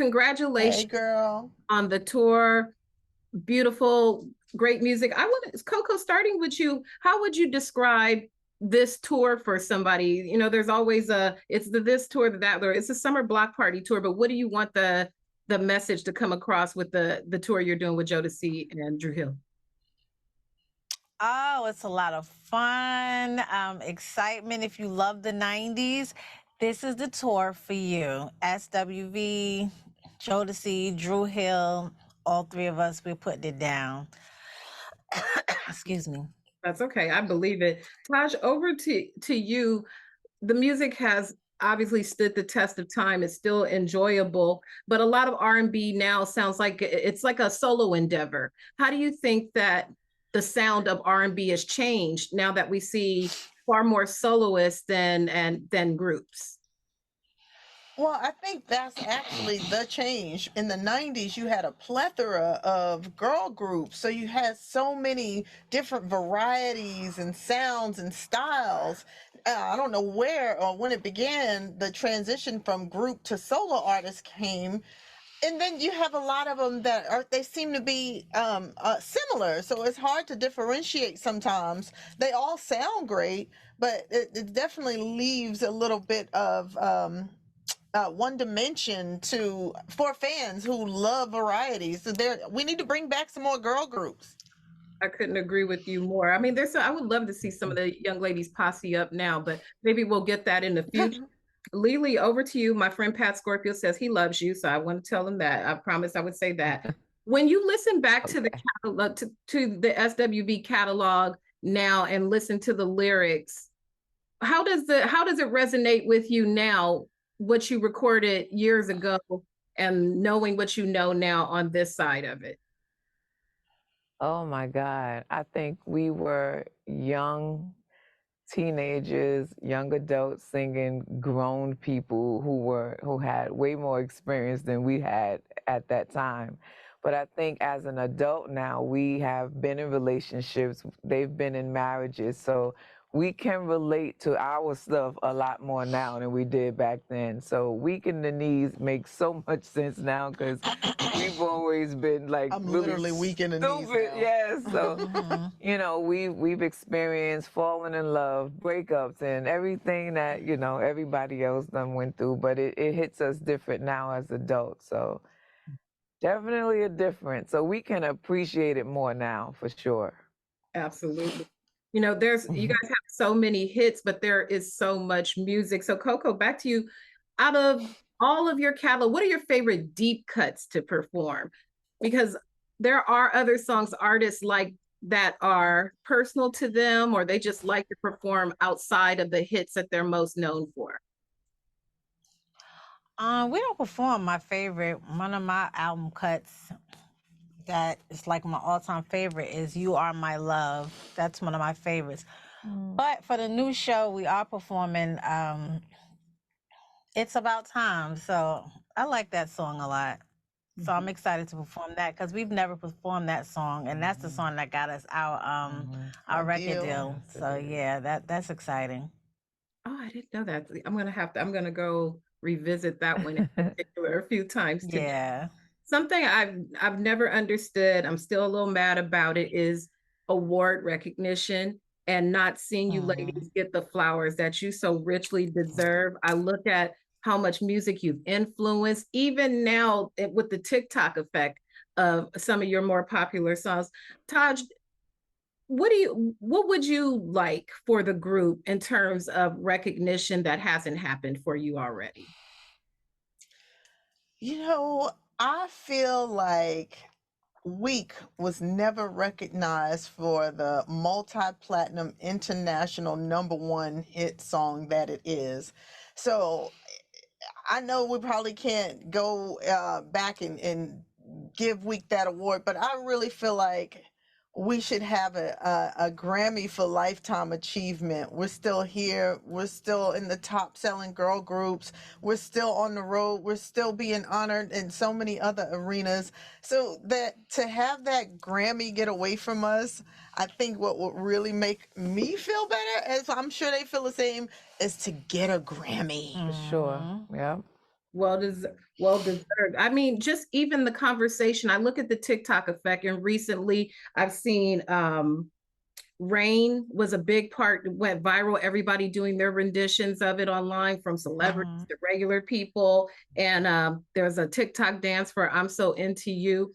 Hey, congratulations girl. on the tour. Beautiful, great music. I want Coco, starting with you, how would you describe this tour for somebody? You know, there's always it's the this tour, the that tour. It's a summer block party tour, but what do you want the message to come across with the tour you're doing with Jodeci and Drew Hill? Oh, it's a lot of fun, excitement. If you love the 90s, this is the tour for you. SWV, Jodeci, Drew Hill, all three of us, we're putting it down. Excuse me. That's okay. I believe it. Taj, over to you. The music has obviously stood the test of time. It's still enjoyable, but a lot of R&B now sounds like it's like a solo endeavor. How do you think that the sound of R&B has changed now that we see far more soloists than groups? Well, I think that's actually the change. In the 90s, you had a plethora of girl groups. So you had so many different varieties and sounds and styles. I don't know where or when it began, the transition from group to solo artists came. And then you have a lot of them that they seem to be similar. So it's hard to differentiate sometimes. They all sound great, but it definitely leaves a little bit of one dimension to for fans who love variety. So we need to bring back some more girl groups. I couldn't agree with you more. I mean, I would love to see some of the young ladies posse up now, but maybe we'll get that in the future. Lily, over to you. My friend Pat Scorpio says he loves you, so I want to tell him that. I promised I would say that. When you listen back to the catalog, to the SWV catalog now and listen to the lyrics, how does it resonate with you now? What you recorded years ago and knowing what you know now on this side of it. Oh my God. I think we were young teenagers, young adults singing grown people who had way more experience than we had at that time. But I think as an adult now, we have been in relationships, they've been in marriages, so we can relate to our stuff a lot more now than we did back then. So Weak in the Knees makes so much sense now because we've always been like I'm really literally weak in the knees stupid. now. Yeah, so you know, we've experienced falling in love, breakups, and everything that, you know, everybody else done went through, but it hits us different now as adults. So definitely a difference. So we can appreciate it more now for sure. Absolutely. You know, you guys have so many hits, but there is so much music. So Coco, back to you. Out of all of your catalog, what are your favorite deep cuts to perform? Because there are other songs artists like that are personal to them, or they just like to perform outside of the hits that they're most known for. We don't perform my favorite. One of my album cuts that is like my all-time favorite is You Are My Love. That's one of my favorites. But for the new show, we are performing It's About Time. So I like that song a lot. So I'm excited to perform that because we've never performed that song, and that's the song that got us our record deal. So yeah, that's exciting. Oh, I didn't know that. I'm gonna go revisit that one in particular a few times today. Yeah. Something I've never understood, I'm still a little mad about it, is award recognition and not seeing you ladies get the flowers that you so richly deserve. I look at how much music you've influenced, even now with the TikTok effect of some of your more popular songs. Taj, what would you like for the group in terms of recognition that hasn't happened for you already? You know, I feel like Weak was never recognized for the multi-platinum international #1 hit song that it is. So I know we probably can't go back and give Week that award, but I really feel like we should have a Grammy for lifetime achievement. We're still here. We're still in the top selling girl groups. We're still on the road. We're still being honored in so many other arenas. So that to have that Grammy get away from us, I think what would really make me feel better, as I'm sure they feel the same, is to get a Grammy. For sure. Yeah. Well deserved. I mean, just even the conversation. I look at the TikTok effect, and recently I've seen Rain was a big part, went viral, everybody doing their renditions of it online, from celebrities to regular people. And there's a TikTok dance for I'm So Into You.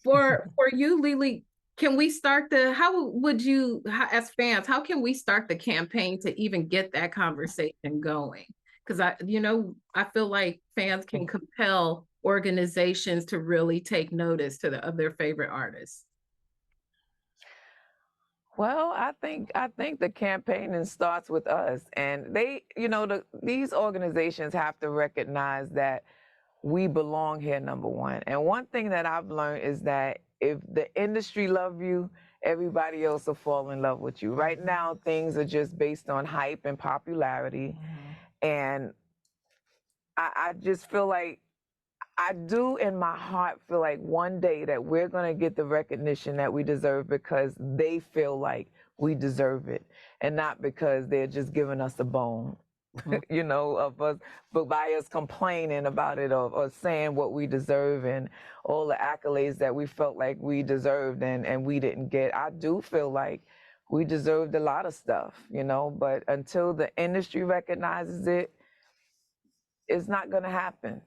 For you, Lily, can we start how would you, as fans, how can we start the campaign to even get that conversation going? Because I feel like fans can compel organizations to really take notice of their favorite artists. Well, I think the campaigning starts with us, and these organizations have to recognize that we belong here, number one. And one thing that I've learned is that if the industry love you, everybody else will fall in love with you. Right now, things are just based on hype and popularity, and I just feel like I do in my heart feel like one day that we're going to get the recognition that we deserve because they feel like we deserve it and not because they're just giving us a bone, of us, but by us complaining about it or saying what we deserve and all the accolades that we felt like we deserved and we didn't get. I do feel like we deserved a lot of stuff, but until the industry recognizes it, it's not going to happen,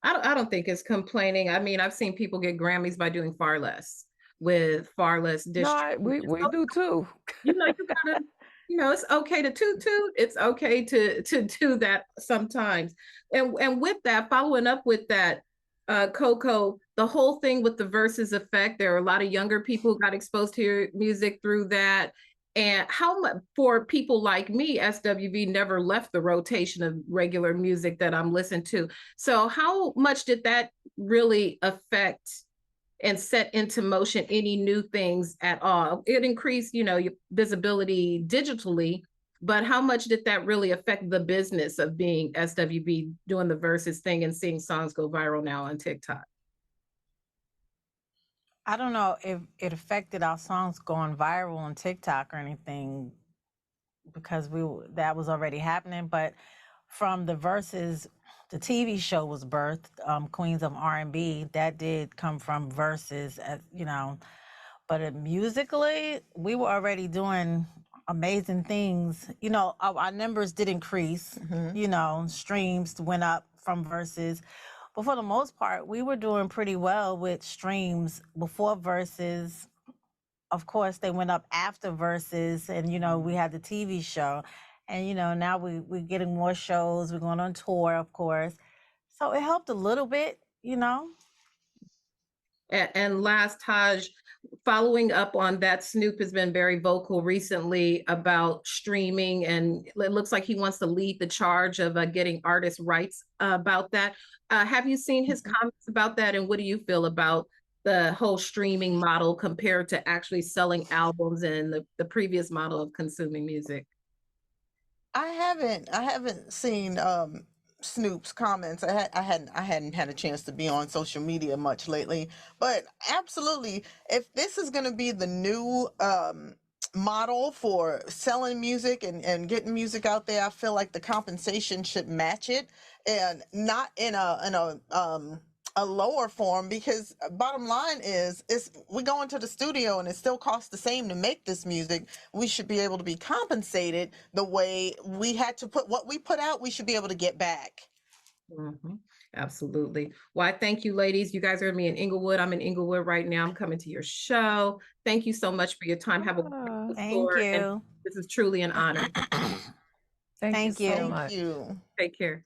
I don't think it's complaining. I mean, I've seen people get Grammys by doing far less, with far less No, we do too. You gotta, it's okay to toot toot. It's okay to do that sometimes. And with that, following up with that, Coco, the whole thing with the verses effect, there are a lot of younger people who got exposed to your music through that. And how much, for people like me, SWV never left the rotation of regular music that I'm listening to. So how much did that really affect and set into motion any new things at all? It increased, your visibility digitally, but how much did that really affect the business of being SWV, doing the versus thing and seeing songs go viral now on TikTok? I don't know if it affected our songs going viral on TikTok or anything because that was already happening. But from the verses, the TV show was birthed, Queens of R&B. That did come from verses, But musically, we were already doing amazing things. Our numbers did increase. Streams went up from verses. But for the most part, we were doing pretty well with streams before verses. Of course, they went up after verses, and we had the TV show, and now we're getting more shows. We're going on tour, of course, so it helped a little bit. And last, Taj, following up on that, Snoop has been very vocal recently about streaming, and it looks like he wants to lead the charge of getting artist rights about that. Have you seen his comments about that, and what do you feel about the whole streaming model compared to actually selling albums and the previous model of consuming music? I haven't seen Snoop's comments. I hadn't had a chance to be on social media much lately, but absolutely, if this is going to be the new model for selling music and getting music out there, I feel like the compensation should match it, and not in a lower form, because bottom line is we go into the studio and it still costs the same to make this music. We should be able to be compensated the way we had to put what we put out, we should be able to get back. Absolutely. Well, I thank you, ladies. You guys are going to be in Inglewood. I'm in Inglewood right now. I'm coming to your show. Thank you so much for your time. Have a wonderful tour. Thank you. This is truly an honor. Thank you so Thank much. you. Take care.